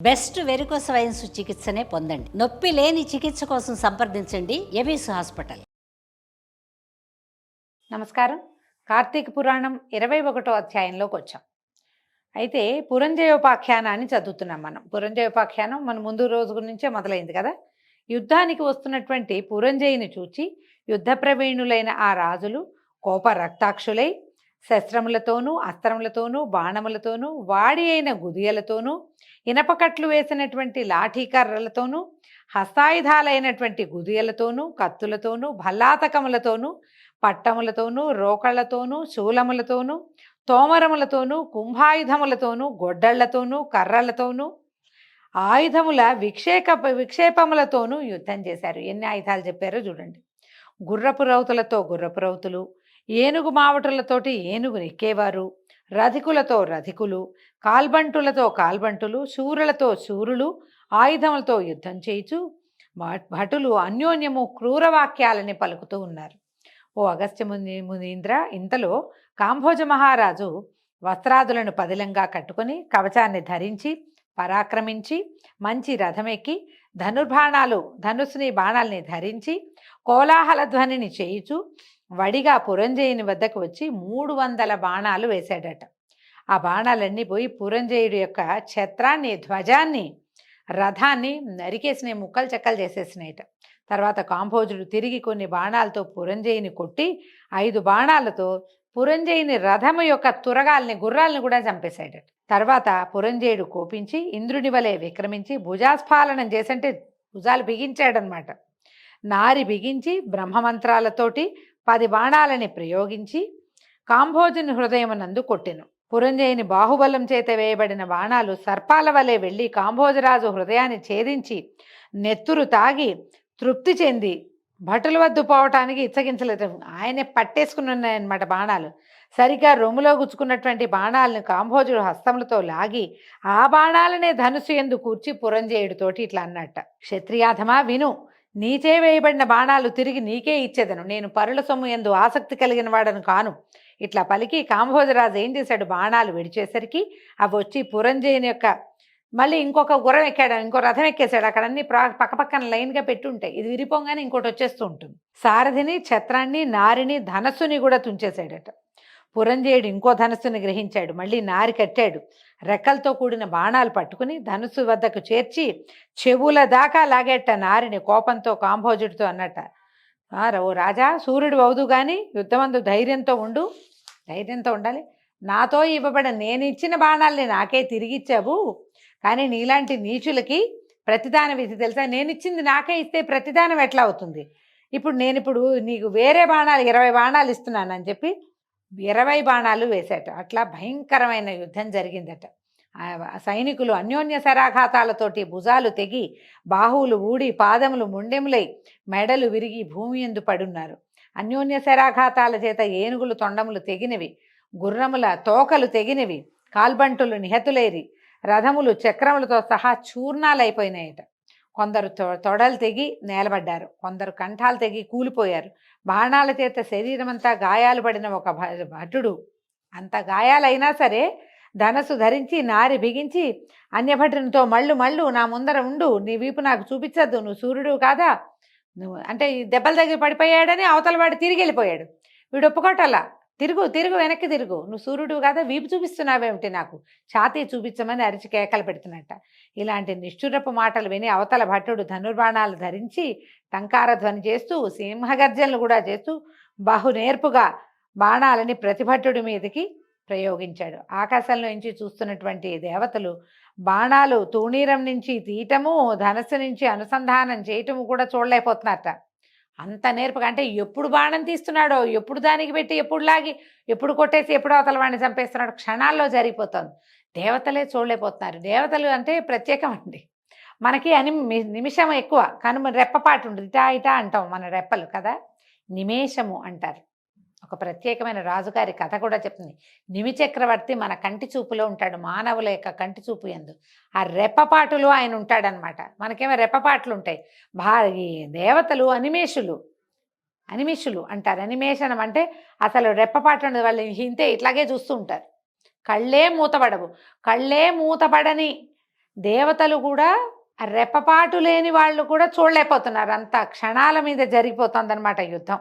Best varicose wines చికిత్సనే పొందండి. నొప్పి లేని చికిత్స కోసం సంప్రదించండి ఎవిస్ హాస్పిటల్. నమస్కారం. కార్తీక పురాణం 21వ అధ్యాయంలోకి వచ్చాం. అయితే పురంజయోపాఖ్యానాన్ని చదువుతున్నాం మనం. పురంజయోపాఖ్యానం మన ముందు రోజు నుంచే మొదలైంది కదా. యుద్ధానికి వస్తున్నటువంటి పురంజయుని చూచి యుద్ధ ప్రవీణులైన ఆ రాజులు కోప రక్తాక్షులై శస్త్రములతోనూ అస్త్రములతోనూ బాణములతోనూ వాడి అయిన గుదియలతోనూ ఇనపకట్లు వేసినటువంటి లాఠీకర్రలతోనూ హస్తాయుధాలైనటువంటి గుదియలతోనూ కత్తులతోనూ భల్లాతకములతోనూ పట్టములతోనూ రోకళ్లతోనూ శూలములతోనూ తోమరములతోనూ కుంభాయుధములతోనూ గొడ్డళ్లతోనూ కర్రలతోనూ ఆయుధముల విక్షేపములతోనూ యుద్ధం చేశారు. ఎన్ని ఆయుధాలు చెప్పారో చూడండి. గుర్రపు రౌతులతో గుర్రపు రౌతులు, ఏనుగు మావటులతోటి ఏనుగు నెక్కేవారు, రధికులతో రధికులు, కాల్బంటులతో కాల్బంటులు, శూరులతో శూరులు ఆయుధములతో యుద్ధం చేయుచు భటులు అన్యోన్యము క్రూరవాక్యాలని పలుకుతూ ఉన్నారు. ఓ అగస్త్య మునీంద్ర, ఇంతలో కాంభోజ మహారాజు వస్త్రాదులను పదిలంగా కట్టుకొని కవచాన్ని ధరించి పరాక్రమించి మంచి రథమెక్కి ధనుస్సుని బాణాలని ధరించి కోలాహల ధ్వనిని చేయుచు వడిగా పురంజయుని వద్దకు వచ్చి 300 బాణాలు వేశాడట. ఆ బాణాలన్నీ పోయి పురంజయుడి యొక్క ఛత్రాన్ని, ధ్వజాన్ని, రథాన్ని నరికేసిన ముక్కలు చెక్కలు చేసేసినాయట. తర్వాత కాంభోజుడు తిరిగి కొన్ని బాణాలతో పురంజయుని కొట్టి 5 బాణాలతో పురంజయుని రథము యొక్క తురగాల్ని, గుర్రాలను కూడా చంపేశాడట. తర్వాత పురంజయుడు కోపించి ఇంద్రుని వలె విక్రమించి భుజాస్ఫాలనం చేసంటే భుజాలు బిగించాడనమాట. నారి బిగించి బ్రహ్మమంత్రాలతోటి 10 బాణాలని ప్రయోగించి కాంభోజుని హృదయమునందు కొట్టెను. పురంజయుని బాహుబలం చేత వేయబడిన బాణాలు సర్పాల వలె వెళ్ళి కాంభోజరాజు హృదయాన్ని ఛేదించి నెత్తురు తాగి తృప్తి చెంది భటుల వద్ద పోవటానికి ఇచ్చగించలేదు. ఆయనే పట్టేసుకుని ఉన్నాయన్నమాట బాణాలు. సరిగా రొమ్ములో గుచ్చుకున్నటువంటి బాణాలను కాంభోజుడు హస్తములతో లాగి ఆ బాణాలనే ధనుసు ఎందు కూర్చి పురంజయుడితోటి ఇట్లా అన్నట్ట. క్షత్రియాధమా విను, నీచే వేయబడిన బాణాలు తిరిగి నీకే ఇచ్చేదను. నేను పరుల సొమ్ము ఎందు ఆసక్తి కలిగిన వాడను కాను. ఇట్లా పలికి కాంభోజరాజు ఏం చేశాడు, బాణాలు విడిచేసరికి అవి వచ్చి పురంజయుని యొక్క మళ్ళీ ఇంకొక గుర్రం ఎక్కాడు, ఇంకో రథం ఎక్కేశాడు. అక్కడ అన్ని పక్కపక్కన లైన్గా పెట్టి ఉంటాయి. ఇది విరిపోగానే ఇంకోటి వచ్చేస్తూ ఉంటుంది. సారథిని, ఛత్రాన్ని, నారిని, ధనస్సుని కూడా తుంచేశాడట. పురంజయుడు ఇంకో ధనస్సుని గ్రహించాడు. మళ్ళీ నారి కట్టాడు. రెక్కలతో కూడిన బాణాలు పట్టుకుని ధనుస్సు వద్దకు చేర్చి చెవుల దాకా లాగేట నారిని. కోపంతో కాంభోజుడితో అన్నట్ట, ఓ రాజా, సూర్యుడు అవుదు కానీ యుద్ధమందు ధైర్యంతో ఉండాలి. నాతో ఇవ్వబడిన నేను ఇచ్చిన బాణాలని నాకే తిరిగిచ్చావు, కానీ నీలాంటి నీచులకి ప్రతిదాన విధి తెలుసా? నేను ఇచ్చింది నాకే ఇస్తే ప్రతిదానం ఎట్లా అవుతుంది? ఇప్పుడు నీకు వేరే బాణాలు 20 బాణాలు ఇస్తున్నానని చెప్పి 20 బాణాలు వేశాట. అట్లా భయంకరమైన యుద్ధం జరిగిందట. సైనికులు అన్యోన్య శరాఘాతాలతోటి భుజాలు తెగి, బాహువులు ఊడి, పాదములు ముండెములై, మెడలు విరిగి భూమి ఎందు పడున్నారు. అన్యోన్య శరాఘాతాల చేత ఏనుగులు తొండములు తెగినవి, గుర్రముల తోకలు తెగినవి, కాల్బంటులు నిహతులేరి, రథములు చక్రములతో సహా చూర్ణాలైపోయినాయట. కొందరు తొడలు తెగి నేలబడ్డారు, కొందరు కంఠాలు తెగి కూలిపోయారు. బాణాల చేత శరీరమంతా గాయాలు పడిన ఒక భటుడు, అంత గాయాలైనా సరే ధనస్సు ధరించి నారి బిగించి అన్యభటునితో మళ్ళు నా ముందర ఉండు, నీ వీపు నాకు చూపించద్దు, నువ్వు సూర్యుడు కాదా, నువ్వు అంటే దెబ్బలు తగిలి పడిపోయాడని అవతల వాడు తిరిగి వెళ్ళిపోయాడు. వీడు ఒప్పుకోటల్లా, తిరుగు వెనక్కి తిరుగు, నువ్వు సూర్యుడు కాదా, వీపు చూపిస్తున్నావేమిటి, నాకు ఛాతీ చూపించమని అరిచి కేకలు పెడుతున్నట్ట. ఇలాంటి నిష్ఠురపు మాటలు విని అవతల భట్టుడు ధనుర్బాణాలు ధరించి టంకార ధ్వని చేస్తూ సింహగర్జనలు కూడా చేస్తూ బహునేర్పుగా బాణాలని ప్రతిభట్టుడి మీదకి ప్రయోగించాడు. ఆకాశంలో నుంచి చూస్తున్నటువంటి దేవతలు బాణాలు తూణీరం నుంచి తీయటము, ధనస్సు నుంచి అనుసంధానం చేయటము కూడా చూడలేకపోతున్నారట. అంత నేర్పుగా, అంటే ఎప్పుడు బాణం తీస్తున్నాడో, ఎప్పుడు దానికి పెట్టి, ఎప్పుడు లాగి, ఎప్పుడు కొట్టేసి, ఎప్పుడు అవతల వాడిని చంపేస్తున్నాడు, క్షణాల్లో జరిగిపోతుంది. దేవతలే చూడలేకపోతున్నారు. దేవతలు అంటే ప్రత్యేకం అండి. మనకి నిమిషం ఎక్కువ, కానీ రెప్పపాటు ఉంటుంది. ఇటా అంటాం మన రెప్పలు కదా, నిమేషము అంటారు. ఒక ప్రత్యేకమైన రాజుగారి కథ కూడా చెప్తుంది. నిమి చక్రవర్తి మన కంటి చూపులో ఉంటాడు, మానవుల యొక్క కంటి చూపు ఎందు. ఆ రెప్పపాటులో ఆయన ఉంటాడనమాట. మనకేమో రెప్పపాట్లు ఉంటాయి. దేవతలు అనిమేషులు అంటారు. అనిమేషణం అంటే అసలు రెప్పపాటు ఉండదు, వాళ్ళు ఇంతే ఇట్లాగే చూస్తూ ఉంటారు. కళ్ళే మూతపడవు. కళ్ళే మూతపడని దేవతలు కూడా రెప్పపాటు లేని వాళ్ళు కూడా చూడలేకపోతున్నారు. అంత క్షణాల మీద జరిగిపోతుందన్నమాట యుద్ధం.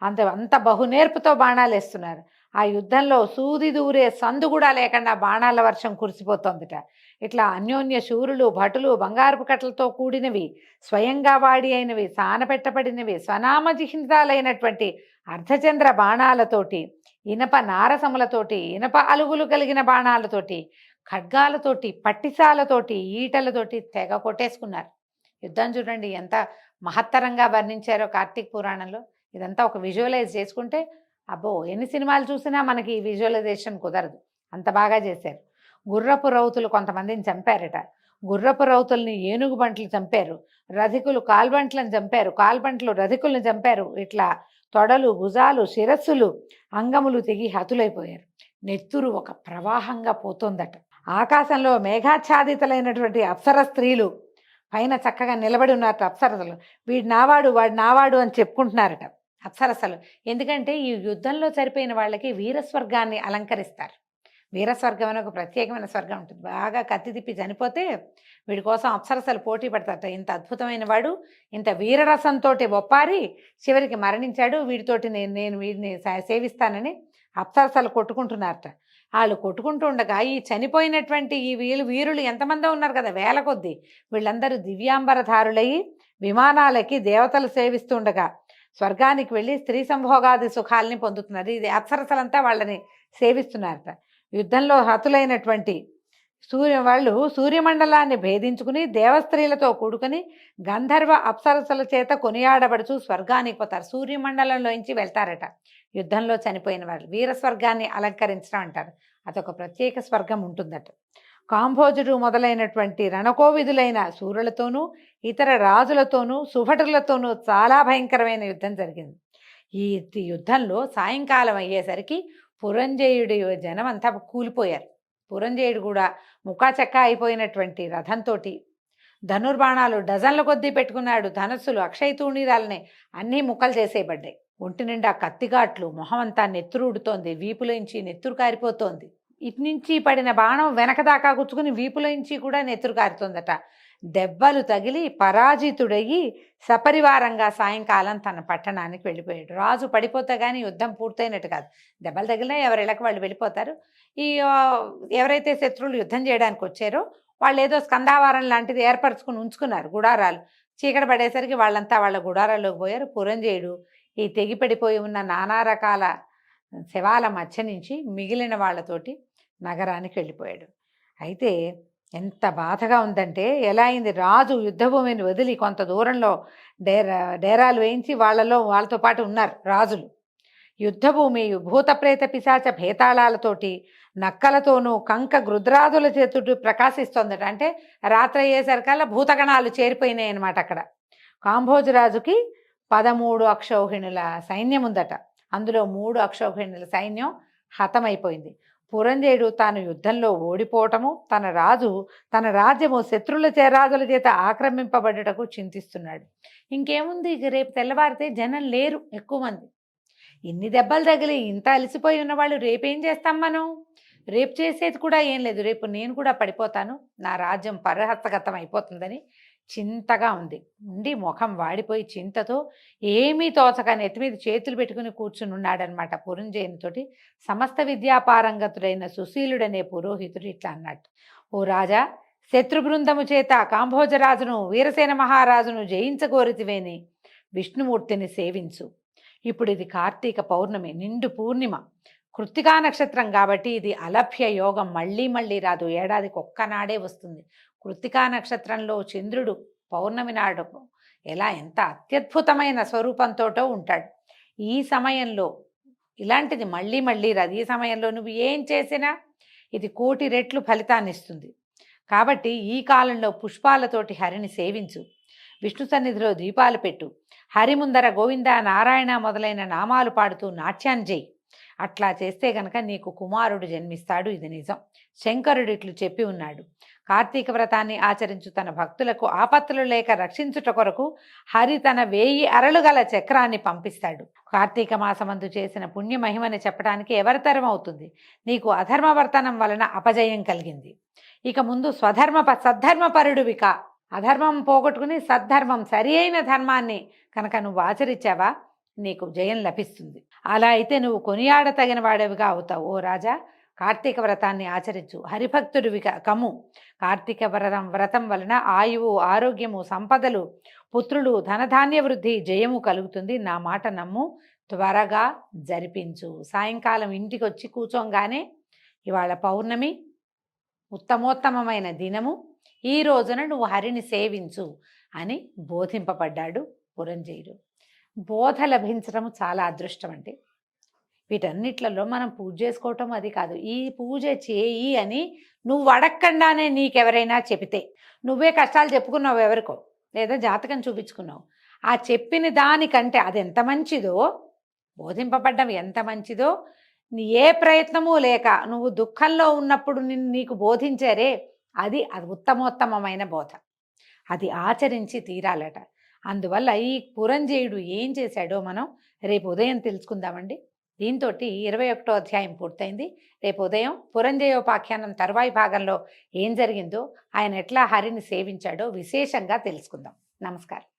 అంత బహునేర్పుతో బాణాలు వేస్తున్నారు. ఆ యుద్ధంలో సూది దూరే సందు కూడా లేకుండా బాణాల వర్షం కురిసిపోతోందిట. ఇట్లా అన్యోన్య శూరులు, భటులు, బంగారపు కట్టలతో కూడినవి, స్వయంగా వాడి అయినవి, సానపెట్టబడినవి, స్వనామజిహితాలైనటువంటి అర్ధచంద్ర బాణాలతోటి, ఇనప నారసములతోటి, ఇనప అలుగులు కలిగిన బాణాలతోటి, ఖడ్గాలతోటి, పట్టిసాలతోటి, ఈటలతోటి తెగ కొట్టేసుకున్నారు. యుద్ధం చూడండి ఎంత మహత్తరంగా వర్ణించారో కార్తీక పురాణంలో. ఇదంతా ఒక విజువలైజ్ చేసుకుంటే అబ్బో ఎన్ని సినిమాలు చూసినా మనకి ఈ విజువలైజేషన్ కుదరదు, అంత బాగా చేశారు. గుర్రపు రౌతులు కొంతమందిని చంపారట. గుర్రపు రౌతుల్ని ఏనుగు బంట్లు చంపారు. రధికులు కాల్బంట్లను చంపారు. కాల్బంట్లు రధికులను చంపారు. ఇట్లా తొడలు, భుజాలు, శిరస్సులు, అంగములు తెగి హతులైపోయారు. నెత్తురు ఒక ప్రవాహంగా పోతోందట. ఆకాశంలో మేఘాచ్ఛాదితులైనటువంటి అప్సర స్త్రీలు పైన చక్కగా నిలబడి ఉన్నారట. అప్సరసలు వీడు నావాడు, వాడు నావాడు అని చెప్పుకుంటున్నారట అప్సరసలు. ఎందుకంటే ఈ యుద్ధంలో చనిపోయిన వాళ్ళకి వీరస్వర్గాన్ని అలంకరిస్తారు. వీరస్వర్గం అని ఒక ప్రత్యేకమైన స్వర్గం ఉంటుంది. బాగా కత్తి తిప్పి చనిపోతే వీడి కోసం అప్సరసలు పోటీ పడతారట. ఇంత అద్భుతమైన వాడు, ఇంత వీరరసంతో ఒప్పారి చివరికి మరణించాడు, వీడితోటి నేను వీడిని సేవిస్తానని అప్సరసలు కొట్టుకుంటున్నారట. వాళ్ళు కొట్టుకుంటూ ఉండగా ఈ చనిపోయినటువంటి ఈ వీరులు ఎంతమందో ఉన్నారు కదా, వేల కొద్దీ. వీళ్ళందరూ దివ్యాంబరధారులయ్యి విమానాలకి దేవతలు సేవిస్తుండగా స్వర్గానికి వెళ్ళి స్త్రీ సంభోగాది సుఖాలని పొందుతున్నారు. ఇది అప్సరసలంతా వాళ్ళని సేవిస్తున్నారట. యుద్ధంలో హతులైనటువంటి వాళ్ళు సూర్యమండలాన్ని భేదించుకుని దేవస్త్రీలతో కూడుకుని గంధర్వ అప్సరసల చేత కొనియాడబడుచు స్వర్గానికి పోతారు. సూర్యమండలంలోంచి వెళ్తారట యుద్ధంలో చనిపోయిన వాళ్ళు. వీరస్వర్గాన్ని అలంకరించడం అంటారు. అదొక ప్రత్యేక స్వర్గం ఉంటుందట. కాంభోజుడు మొదలైనటువంటి రణకోవిధులైన సూర్యులతోనూ ఇతర రాజులతోనూ సుభటులతోనూ చాలా భయంకరమైన యుద్ధం జరిగింది. ఈ యుద్ధంలో సాయంకాలం అయ్యేసరికి పురంజయుడి జనం అంతా కూలిపోయారు. పురంజయుడు కూడా ముఖాచెక్క అయిపోయినటువంటి రథంతో ధనుర్బాణాలు డజన్ల కొద్దీ పెట్టుకున్నాడు. ధనస్సులు, అక్షయతూణీరాలని అన్నీ ముక్కలు చేసేయబడ్డాయి. ఒంటి నిండా కత్తిగాట్లు, మొహం అంతా నెత్తురుడుతోంది, వీపులోంచి నెత్తురు కారిపోతోంది. ఇటు నుంచి పడిన బాణం వెనక దాకా గుచ్చుకుని వీపులోంచి కూడా నెత్తురు కారుతోందట. దెబ్బలు తగిలి పరాజితుడయ్యి సపరివారంగా సాయంకాలం తన పట్టణానికి వెళ్ళిపోయాడు. రాజు పడిపోతే కానీ యుద్ధం పూర్తయినట్టు కాదు. దెబ్బలు తగిలినా ఎవరిళ్ళకి వాళ్ళు వెళ్ళిపోతారు. ఈ ఎవరైతే శత్రువులు యుద్ధం చేయడానికి వచ్చారో వాళ్ళు ఏదో స్కందావారం లాంటిది ఏర్పరచుకుని ఉంచుకున్నారు, గుడారాలు. చీకటి పడేసరికి వాళ్ళంతా వాళ్ళ గుడారాల్లోకి పోయారు. పురంజయుడు ఈ తెగిపడిపోయి ఉన్న నానా రకాల శవాల మధ్య నుంచి మిగిలిన వాళ్ళతోటి నగరానికి వెళ్ళిపోయాడు. అయితే ఎంత బాధగా ఉందంటే ఎలా అయింది, రాజు యుద్ధభూమిని వదిలి కొంత దూరంలో డేరాలు వేయించి వాళ్ళతో పాటు ఉన్నారు రాజులు. యుద్ధభూమి భూతప్రేత పిశాచ భేతాళాలతోటి, నక్కలతోనూ కంక గృద్రాదుల చేతుడు ప్రకాశిస్తోందట. అంటే రాత్రి అయ్యేసరికల్లా భూతగణాలు చేరిపోయినాయి అన్నమాట అక్కడ. కాంభోజరాజుకి 13 అక్షౌహిణుల సైన్యం ఉందట. అందులో 3 అక్షౌహిణుల సైన్యం హతమైపోయింది. పురంజయుడు తాను యుద్ధంలో ఓడిపోవటము, తన రాజ్యము శత్రుల రాజుల చేత ఆక్రమింపబడుటకు చింతిస్తున్నాడు. ఇంకేముంది, ఇక రేపు తెల్లవారితే జనం లేరు ఎక్కువ మంది. ఇన్ని దెబ్బలు తగిలి ఇంత అలసిపోయి ఉన్నవాళ్ళు రేపేం చేస్తాం మనం? రేపు చేసేది కూడా ఏం లేదు. రేపు నేను కూడా పడిపోతాను, నా రాజ్యం పరహస్తగతం అయిపోతుందని చింతగా ఉండి ముఖం వాడిపోయి చింతతో ఏమీ తోచక నెత్తి మీద చేతులు పెట్టుకుని కూర్చుని ఉన్నాడనమాట. పురంజయునితోటి సమస్త విద్యాపారంగతుడైన సుశీలుడనే పురోహితుడు ఇట్లా అన్నట్టు, ఓ రాజా, శత్రు బృందము చేత కాంభోజరాజును వీరసేన మహారాజును జయించగోరితివేని విష్ణుమూర్తిని సేవించు. ఇప్పుడు ఇది కార్తీక పౌర్ణమి, నిండు పూర్ణిమ, కృత్తికా నక్షత్రం కాబట్టి ఇది అలభ్య యోగం, మళ్ళీ రాదు, ఏడాదికి ఒక్కనాడే వస్తుంది. కృత్తికా నక్షత్రంలో చంద్రుడు పౌర్ణమి నాడు ఎంత అత్యద్భుతమైన స్వరూపంతో ఉంటాడు. ఈ సమయంలో ఇలాంటిది మళ్ళీ రాదు. ఈ సమయంలో నువ్వు ఏం చేసినా ఇది 1,000,000 రెట్లు ఫలితాన్ని ఇస్తుంది. కాబట్టి ఈ కాలంలో పుష్పాలతోటి హరిని సేవించు, విష్ణు సన్నిధిలో దీపాలు పెట్టు, హరి ముందర గోవింద నారాయణ మొదలైన నామాలు పాడుతూ నాట్యాన్ని చేయి. అట్లా చేస్తే గనక నీకు కుమారుడు జన్మిస్తాడు, ఇది నిజం. శంకరుడు ఇట్లు చెప్పి ఉన్నాడు. కార్తీక వ్రతాన్ని ఆచరించు తన భక్తులకు ఆపత్తులు లేక రక్షించుట కొరకు హరి తన 1000 అరలు గల చక్రాన్ని పంపిస్తాడు. కార్తీక మాసమందు చేసిన పుణ్య మహిమని చెప్పడానికి ఎవరి తరం అవుతుంది? నీకు అధర్మవర్తనం వలన అపజయం కలిగింది. ఇక ముందు సద్ధర్మపరుడువిక, అధర్మం పోగొట్టుకుని సద్ధర్మం సరి అయిన ధర్మాన్ని కనుక నువ్వు ఆచరించావా నీకు జయం లభిస్తుంది. అలా అయితే నువ్వు కొనియాడతగిన వాడవిగా అవుతావు. ఓ రాజా, కార్తీక వ్రతాన్ని ఆచరించు, హరిభక్తుడివిగా కమ్ము. కార్తీక వ్రతం వలన ఆయువు, ఆరోగ్యము, సంపదలు, పుత్రులు, ధనధాన్య వృద్ధి, జయము కలుగుతుంది. నా మాట నమ్ము, త్వరగా జరిపించు. సాయంకాలం ఇంటికి వచ్చి కూర్చోంగానే ఇవాళ పౌర్ణమి, ఉత్తమోత్తమమైన దినము, ఈ రోజున నువ్వు హరిని సేవించు అని బోధింపబడ్డాడు పురంజయుడు. బోధ లభించడం చాలా అదృష్టం అండి. వీటన్నిట్లలో మనం పూజ చేసుకోవటం అది కాదు. ఈ పూజ చేయి అని నువ్వు అడగకుండానే నీకెవరైనా చెబితే, నువ్వే కష్టాలు చెప్పుకున్నావు ఎవరికో, లేదా జాతకం చూపించుకున్నావు, ఆ చెప్పిన దానికంటే అది ఎంత మంచిదో, బోధింపబడ్డం ఎంత మంచిదో, ఏ ప్రయత్నమూ లేక నువ్వు దుఃఖంలో ఉన్నప్పుడు నీకు బోధించారే అది ఉత్తమోత్తమమైన బోధ. అది ఆచరించి తీరాలట. అందువల్ల ఈ పురంజయుడు ఏం చేశాడో మనం రేపు ఉదయం తెలుసుకుందామండి. దీంతో 21వ అధ్యాయం పూర్తయింది. రేపు ఉదయం పురంజయోపాఖ్యానం తర్వాయి భాగంలో ఏం జరిగిందో, ఆయన ఎట్లా హరిని సేవించాడో విశేషంగా తెలుసుకుందాం. నమస్కారం.